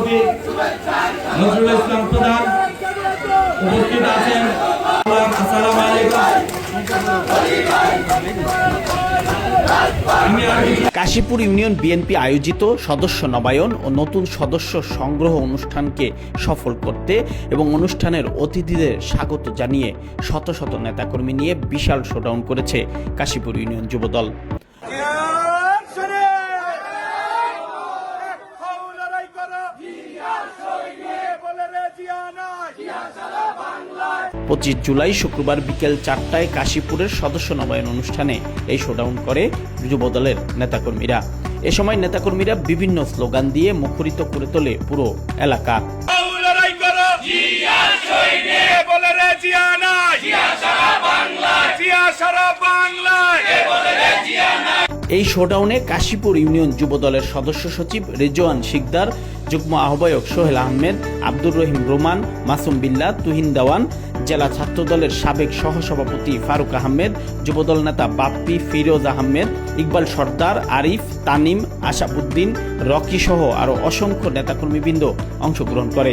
সভাপতি নজরুল ইসলাম প্রধান উপস্থিত আছেন। আসসালামু আলাইকুম। কাশীপুর ইউনিয়ন বিএনপি আয়োজিত সদস্য নবায়ন ও নতুন সদস্য সংগ্রহ অনুষ্ঠানকে সফল করতে এবং অনুষ্ঠানের অতিথিদের স্বাগত জানিয়ে শত শত নেতাকর্মী নিয়ে বিশাল শোডাউন করেছে কাশীপুর ইউনিয়ন যুবদল। 25 জুলাই শুক্রবার বিকেল 4টায় কাশীপুরের সদস্য নবায়ন অনুষ্ঠানে এই শোডাউন করে যুবদলের নেতাকর্মীরা। এ সময় নেতাকর্মীরা বিভিন্ন স্লোগান দিয়ে মুখরিত করে তোলে পুরো এলাকা। এই শোডাউনে কাশীপুর ইউনিয়ন যুবদলের সদস্য সচিব রেজওয়ান শিকদার, যুগ্ম আহ্বায়ক সোহেল আহমেদ, আব্দুর রহিম রোমান, মাসুম বিল্লাহ, তুহিন দেওয়ান, জেলা ছাত্রদলের সাবেক সহসভাপতি ফারুক আহমেদ, যুবদল নেতা বাপ্পি, ফিরোজ আহমেদ, ইকবাল সর্দার, আরিফ, তানিম, আশাফুদ্দিন, রকি সহ আরো অসংখ্য নেতাকর্মীবৃন্দ অংশগ্রহণ করে।